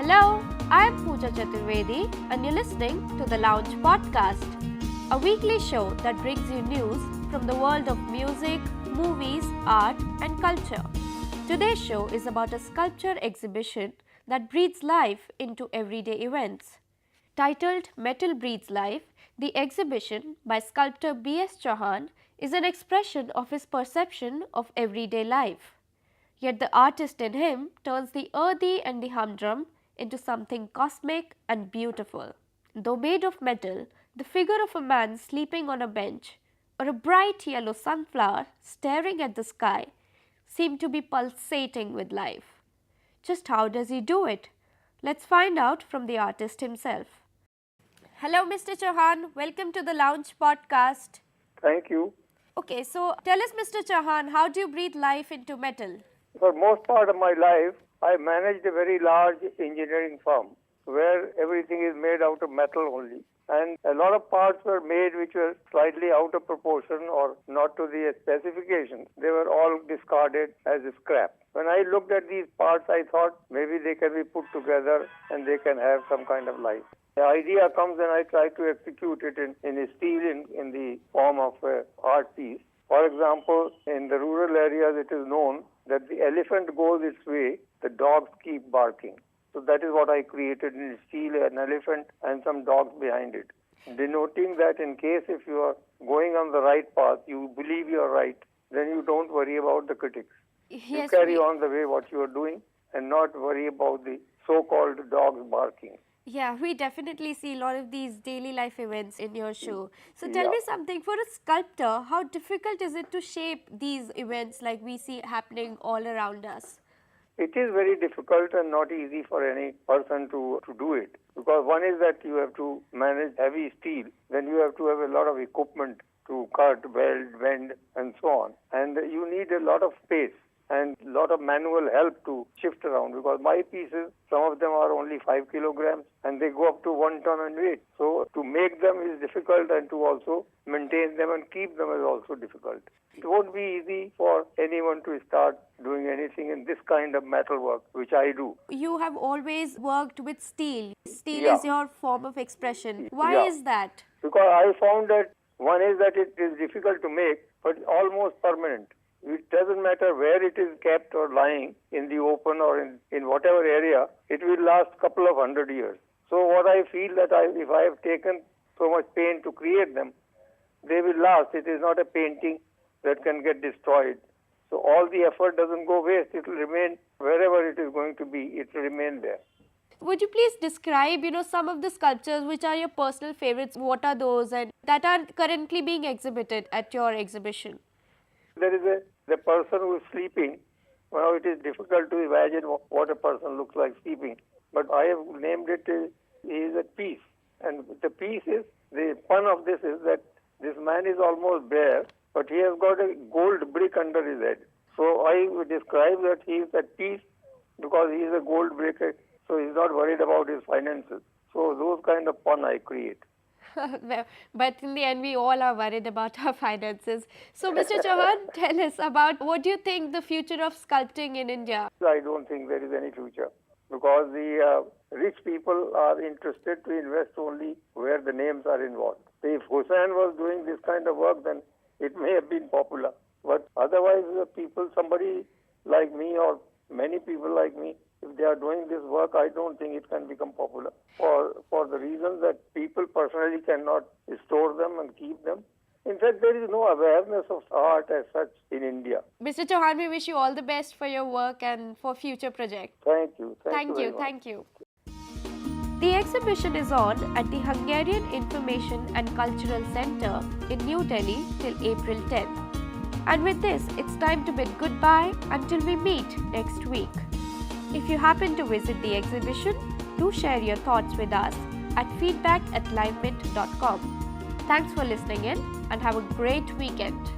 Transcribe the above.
Hello, I'm Pooja Chaturvedi and you're listening to the Lounge Podcast, a weekly show that brings you news from the world of music, movies, art and culture. Today's show is about a sculpture exhibition that breathes life into everyday events. Titled Metal Breathes Life, the exhibition by sculptor B.S. Chauhan is an expression of his perception of everyday life. Yet the artist in him turns the earthy and the humdrum into something cosmic and beautiful. Though made of metal, the figure of a man sleeping on a bench or a bright yellow sunflower staring at the sky seem to be pulsating with life. Just how does he do it? Let's find out from the artist himself. Hello Mr. Chauhan, welcome to the Lounge Podcast. Thank you. Okay, so tell us Mr. Chauhan, how do you breathe life into metal? For most part of my life, I managed a very large engineering firm where everything is made out of metal only. And a lot of parts were made which were slightly out of proportion or not to the specifications. They were all discarded as scrap. When I looked at these parts, I thought maybe they can be put together and they can have some kind of life. The idea comes and I try to execute it in a steel in the form of an art piece. For example, in the rural areas, it is known that the elephant goes its way, the dogs keep barking. So that is what I created in steel, an elephant and some dogs behind it, denoting that in case if you are going on the right path, you believe you are right, then you don't worry about the critics. Yes, you carry on the way what you are doing and not worry about the so-called dogs barking. Yeah, we definitely see a lot of these daily life events in your show. So tell me something, for a sculptor, how difficult is it to shape these events like we see happening all around us? It is very difficult and not easy for any person to do it. Because one is that you have to manage heavy steel, then you have to have a lot of equipment to cut, weld, bend and so on. And you need a lot of space and a lot of manual help to shift around, because my pieces, some of them are only 5 kilograms and they go up to 1 ton in weight. So to make them is difficult and to also maintain them and keep them is also difficult. It won't be easy for anyone to start doing anything in this kind of metal work, which I do. You have always worked with steel. Steel is your form of expression. Why is that? Because I found that one is that it is difficult to make, but almost permanent. It doesn't matter where it is kept or lying, in the open or in whatever area, it will last couple of 100 years. So what I feel that if I have taken so much pain to create them, they will last. It is not a painting that can get destroyed. So all the effort doesn't go waste. It will remain wherever it is going to be. It will remain there. Would you please describe, some of the sculptures which are your personal favorites? What are those and that are currently being exhibited at your exhibition? There is the person who is sleeping. Well, it is difficult to imagine what a person looks like sleeping. But I have named it, he is at peace. And the peace is, the fun of this is that this man is almost bare, but he has got a gold brick under his head. So I would describe that he is at peace because he is a gold brick, so he is not worried about his finances. So those kind of fun I create. But in the end, we all are worried about our finances. So, Mr. Chauhan, tell us about what do you think the future of sculpting in India? I don't think there is any future, because the rich people are interested to invest only where the names are involved. If Hussain was doing this kind of work, then it may have been popular. But otherwise, somebody like me or many people like me, if they are doing this work, I don't think it can become popular for the reason that people personally cannot store them and keep them. In fact, there is no awareness of art as such in India. Mr. Chauhan, we wish you all the best for your work and for future projects. Thank you. Thank you. The exhibition is on at the Hungarian Information and Cultural Centre in New Delhi till April 10th. And with this, it's time to bid goodbye until we meet next week. If you happen to visit the exhibition, do share your thoughts with us at feedback@livemint.com. Thanks for listening in and have a great weekend.